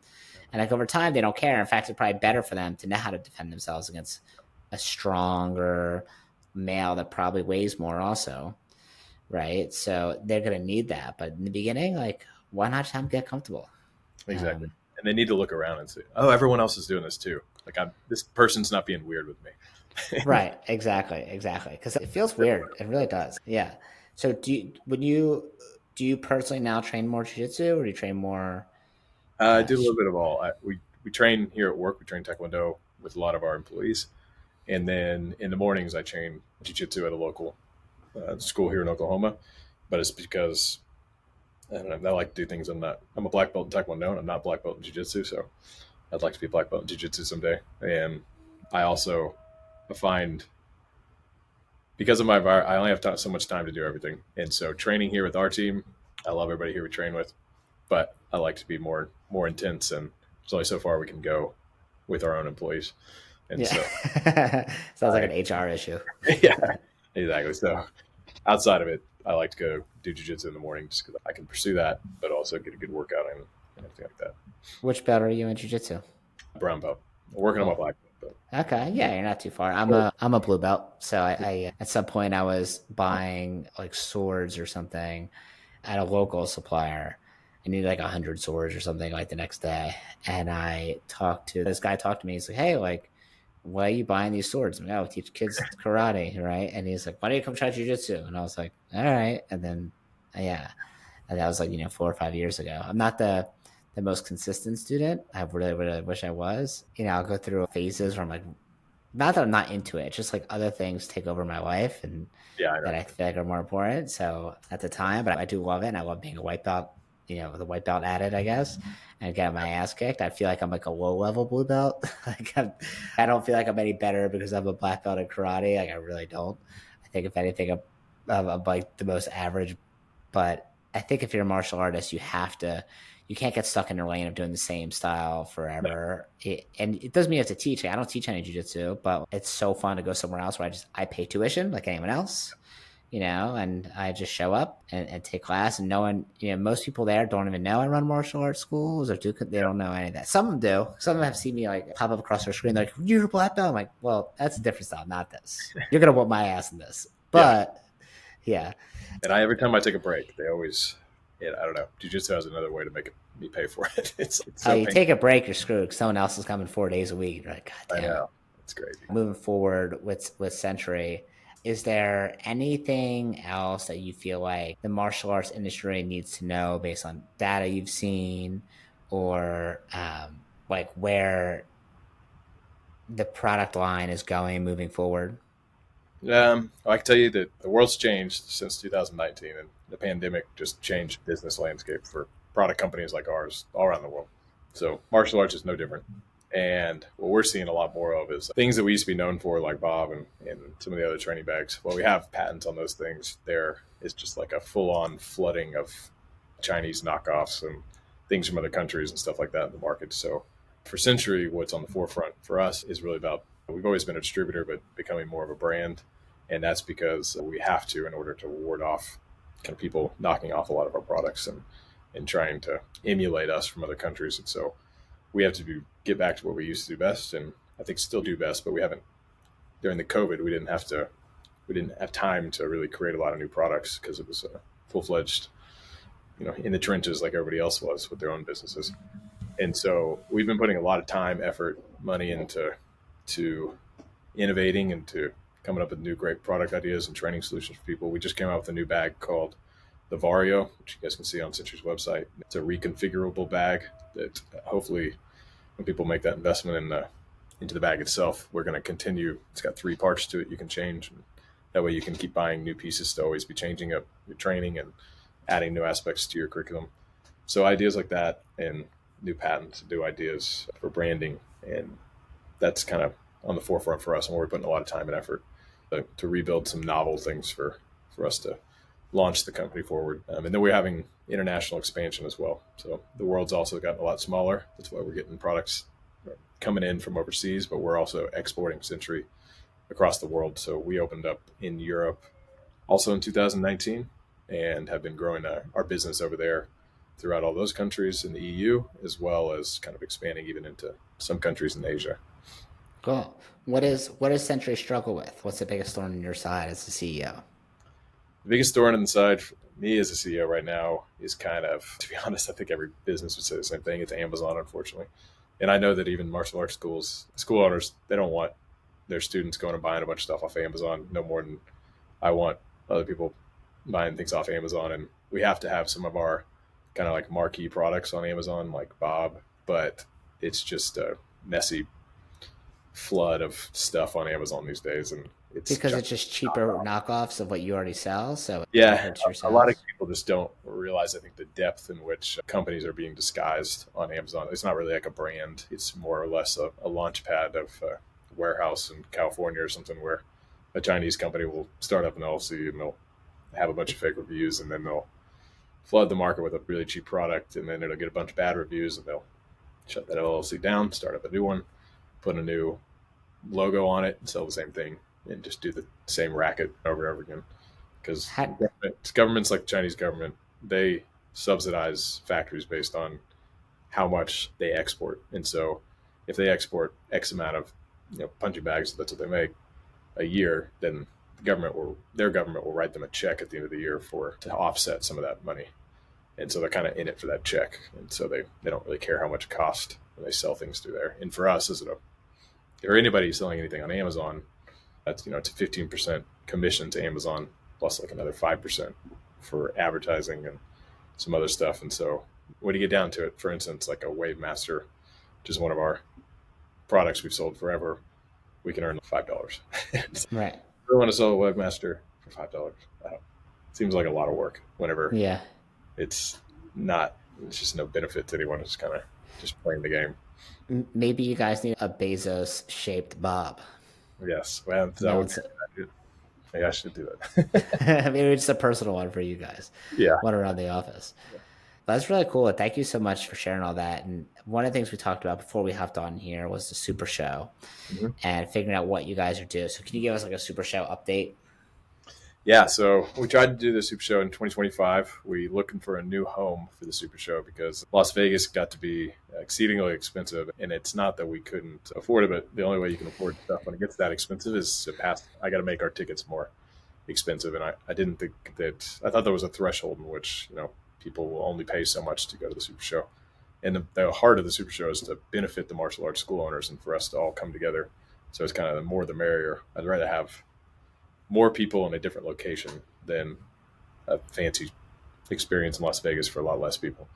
And like over time, they don't care. In fact, it's probably better for them to know how to defend themselves against a stronger male that probably weighs more also, right? So they're going to need that. But in the beginning, like, why not just have them get comfortable? Exactly. And they need to look around and say, "Oh, everyone else is doing this too. Like, this person's not being weird with me." Right, exactly, because it feels weird. It really does. Yeah. So do you personally now train more jiu-jitsu, or do you train more? I do a little bit of all. We train here at work. We train Taekwondo with a lot of our employees. And then in the mornings, I train Jiu Jitsu at a local school here in Oklahoma. But it's because I don't know, I like to do things. I'm a black belt in Taekwondo and I'm not black belt in Jiu Jitsu. So I'd like to be a black belt in Jiu Jitsu someday. And I also find because of I only have so much time to do everything. And so training here with our team, I love everybody here we train with, but I like to be more intense. And there's only so far we can go with our own employees. And so, Yeah. Sounds like an HR issue. yeah, exactly. So outside of it, I like to go do jujitsu in the morning just because I can pursue that, but also get a good workout and everything like that. Which belt are you in jiu-jitsu? Brown belt. I'm working on my Cool. black belt. Okay, yeah, you're not too far. But I'm a blue belt, so I at some point I was buying like swords or something at a local supplier. I needed like 100 swords or something like the next day, and I talked to this guy. Talked to me. He's like, "Hey, like, why are you buying these swords?" I'm like, "Oh, teach kids karate, right?" And he's like, "Why don't you come try jujitsu?" And I was like, "All right." And then, yeah, and that was like 4 or 5 years ago. I'm not the most consistent student. I really wish I was. I'll go through phases where I'm like, not that I'm not into it, just like other things take over my life and yeah, I that know. I feel like are more important. So at the time, but I do love it, and I love being a white belt. With a white belt at it, I guess, and get my ass kicked. I feel like I'm like a low level blue belt. Like I don't feel like I'm any better because I'm a black belt in karate. Like I really don't. I think if anything, I'm like the most average. But I think if you're a martial artist, you can't get stuck in your lane of doing the same style No, forever. And it doesn't mean you have to teach. I don't teach any jujitsu, but it's so fun to go somewhere else where I pay tuition like anyone else, and I just show up and take class, and no one, most people there don't even know I run martial arts schools or they don't know any of that. Some of them do. Some of them have seen me like pop up across their screen. They're like, "You're a black belt." I'm like, "Well, that's a different style, not this. You're going to whoop my ass in this." yeah. But yeah. And every time I take a break, they always, yeah, I don't know. Jiu-jitsu has another way to make me pay for it. It's so You painful. take a break, you're screwed. Someone else is coming 4 days a week. You're like, God I damn it. know. It's crazy. Moving forward with Century, is there anything else that you feel like the martial arts industry needs to know based on data you've seen, or like where the product line is going moving forward? I can tell you that the world's changed since 2019, and the pandemic just changed the business landscape for product companies like ours all around the world. So martial arts is no different. And what we're seeing a lot more of is things that we used to be known for, like Bob and some of the other training bags. Well, we have patents on those things. There is just like a full-on flooding of Chinese knockoffs and things from other countries and stuff like that in the market. So for Century, what's on the forefront for us is really about, we've always been a distributor, but becoming more of a brand. And that's because we have to in order to ward off kind of people knocking off a lot of our products and trying to emulate us from other countries. And so we have to get back to what we used to do best, and I think still do best, but we haven't. During the COVID, we didn't have time to really create a lot of new products because it was a full-fledged, in the trenches like everybody else was with their own businesses. And so we've been putting a lot of time, effort, money into to innovating and to coming up with new great product ideas and training solutions for people. We just came out with a new bag called the Vario, which you guys can see on Century's website. It's a reconfigurable bag that hopefully when people make that investment into the bag itself, we're going to continue. It's got 3 parts to it you can change. And that way you can keep buying new pieces to always be changing up your training and adding new aspects to your curriculum. So ideas like that and new patents, new ideas for branding. And that's kind of on the forefront for us. And we're putting a lot of time and effort to rebuild some novel things for us to launch the company forward. And then we're having international expansion as well. So the world's also gotten a lot smaller. That's why we're getting products coming in from overseas, but we're also exporting Century across the world. So we opened up in Europe also in 2019 and have been growing our business over there throughout all those countries in the EU, as well as kind of expanding even into some countries in Asia. Cool. What does Century struggle with? What's the biggest thorn in your side as the CEO? The biggest thorn in the side for me as a CEO right now is kind of, to be honest, I think every business would say the same thing. It's Amazon, unfortunately. And I know that even martial arts school owners, they don't want their students going and buying a bunch of stuff off Amazon no more than I want other people buying things off Amazon. And we have to have some of our kind of like marquee products on Amazon, like Bob, but it's just a messy flood of stuff on Amazon these days. And Because it's just cheaper knockoffs of what you already sell, so it yeah, hurts your a lot of sales. people just don't realize, I think, the depth in which companies are being disguised on Amazon. It's not really like a brand. It's more or less a launch pad of a warehouse in California or something where a Chinese company will start up an LLC and they'll have a bunch of fake reviews, and then they'll flood the market with a really cheap product, and then it'll get a bunch of bad reviews, and they'll shut that LLC down, start up a new one, put a new logo on it, and sell the same thing, and just do the same racket over and over again. Because How, governments like the Chinese government, they subsidize factories based on how much they export. And so if they export X amount of punching bags, that's what they make a year, then their government will write them a check at the end of the year to offset some of that money. And so they're kind of in it for that check. And so they don't really care how much it costs when they sell things through there. And for us, or anybody selling anything on Amazon, that's it's a 15% commission to Amazon plus like another 5% for advertising and some other stuff. And so when you get down to it, for instance, like a Wave Master, which is one of our products we've sold forever, we can earn $5. right. I want to sell a Wave Master for $5. Seems like a lot of work whenever Yeah. it's not. It's just no benefit to anyone. It's kind of just playing the game. Maybe you guys need a Bezos shaped Bob. Yes, well, that No, would. it's Maybe I should do that. maybe it's a personal one for you guys. Yeah. One around the office. That's really cool. Thank you so much for sharing all that. And one of the things we talked about before we hopped on here was the Super Show Mm-hmm. and figuring out what you guys are doing. So can you give us like a Super Show update? Yeah, so we tried to do the Super Show in 2025. We looking for a new home for the Super Show because Las Vegas got to be exceedingly expensive, and it's not that we couldn't afford it, but the only way you can afford stuff when it gets that expensive is to pass. I got to make our tickets more expensive, and I didn't think that. I thought there was a threshold in which people will only pay so much to go to the Super Show, and the heart of the Super Show is to benefit the martial arts school owners and for us to all come together. So it's kind of the more the merrier. I'd rather have more people in a different location than a fancy experience in Las Vegas for a lot less people.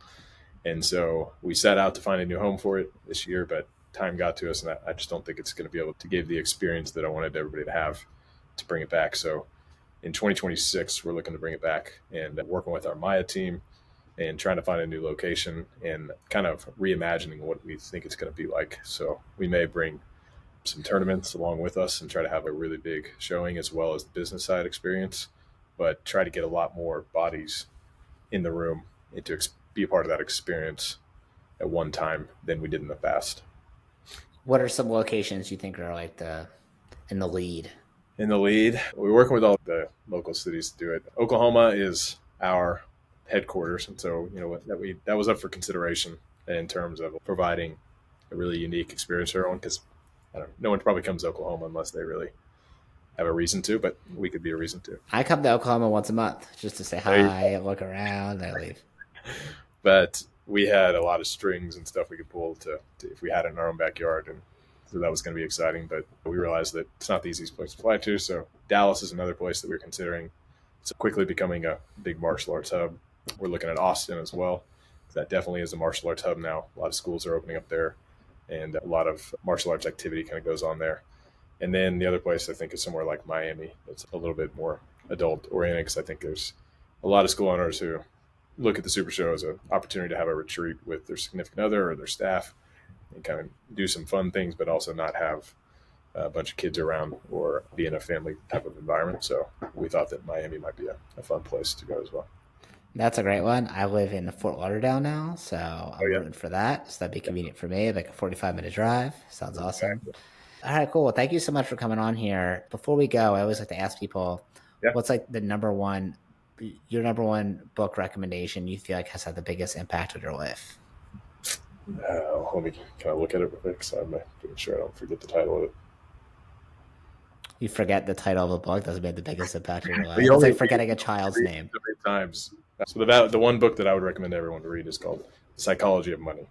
And so we set out to find a new home for it this year, but time got to us, and I just don't think it's going to be able to give the experience that I wanted everybody to have to bring it back. So in 2026, we're looking to bring it back and working with our Maya team and trying to find a new location and kind of reimagining what we think it's going to be like. So we may bring some tournaments along with us and try to have a really big showing as well as the business side experience, but try to get a lot more bodies in the room and to be a part of that experience at one time than we did in the past. What are some locations you think are like in the lead? In the lead, we're working with all the local cities to do it. Oklahoma is our headquarters, and so that was up for consideration in terms of providing a really unique experience for everyone because no one probably comes to Oklahoma unless they really have a reason to, but we could be a reason to. I come to Oklahoma once a month just to say hi, look around, I leave. But we had a lot of strings and stuff we could pull to if we had it in our own backyard, and so that was going to be exciting. But we realized that it's not the easiest place to fly to. So Dallas is another place that we're considering. It's quickly becoming a big martial arts hub. We're looking at Austin as well. That definitely is a martial arts hub now. A lot of schools are opening up there, and a lot of martial arts activity kind of goes on there. And then the other place I think is somewhere like Miami. It's a little bit more adult oriented because I think there's a lot of school owners who look at the Super Show as an opportunity to have a retreat with their significant other or their staff and kind of do some fun things, but also not have a bunch of kids around or be in a family type of environment. So we thought that Miami might be a fun place to go as well. That's a great one. I live in Fort Lauderdale now, so Oh I'm yeah, rooting for that. So that'd be convenient for me, like a 45-minute drive. Sounds awesome. exactly. All right, cool. Well, thank you so much for coming on here. Before we go, I always like to ask people, Yeah. what's like your number one book recommendation you feel like has had the biggest impact on your life? Let me kind of look at it real quick, so I'm making sure I don't forget the title of it. You forget the title of a book that's made the biggest impact on your But you life. It's only like read forgetting a child's name. so many times. So the one book that I would recommend everyone to read is called The Psychology of Money.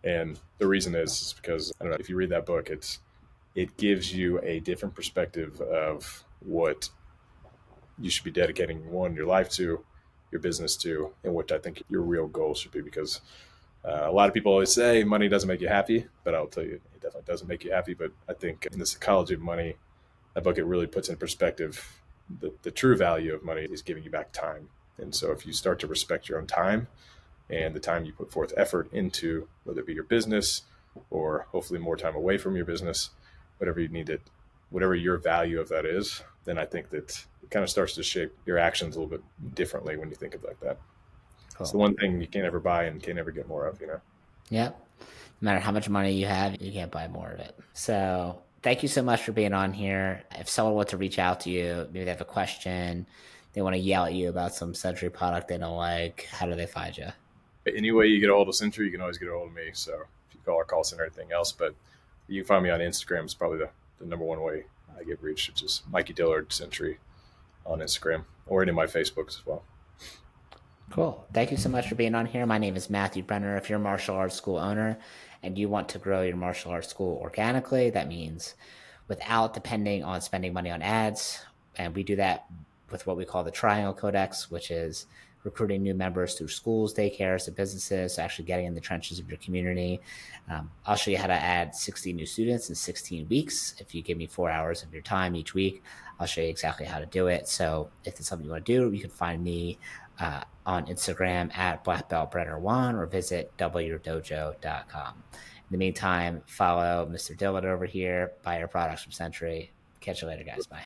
And the reason is because I don't know if you read that book, it gives you a different perspective of what you should be dedicating your life to, your business to, and what I think your real goal should be. Because a lot of people always say money doesn't make you happy, but I'll tell you, it definitely doesn't make you happy. But I think in The Psychology of Money, that book, it really puts in perspective the true value of money is giving you back time. And so if you start to respect your own time and the time you put forth effort into, whether it be your business or hopefully more time away from your business, whatever you need it, whatever your value of that is, then I think that it kind of starts to shape your actions a little bit differently when you think of it like that. It's the Cool. one thing you can't ever buy and can't ever get more of, you know? Yep. No matter how much money you have, you can't buy more of it. So thank you so much for being on here. If someone wants to reach out to you, maybe they have a question, they want to yell at you about some Century product they don't like, how do they find you? Any way you get a hold of Century, you can always get a hold of me. So if you call our call center or anything else, but you can find me on Instagram. It's probably the number one way I get reached, which is Mikey Dillard Century on Instagram or any of my Facebooks as well. Cool. Thank you so much for being on here. My name is Matthew Brenner. If you're a martial arts school owner and you want to grow your martial arts school organically, that means without depending on spending money on ads. And we do that with what we call the Triangle Codex, which is recruiting new members through schools, daycares, and businesses, so actually getting in the trenches of your community. I'll show you how to add 60 new students in 16 weeks. If you give me 4 hours of your time each week, I'll show you exactly how to do it. So if it's something you want to do, you can find me on Instagram at blackbeltbrenner1 or visit doubleyourdojo.com. In the meantime, follow Mr. Dillard over here, buy your products from Century. Catch you later, guys. Bye.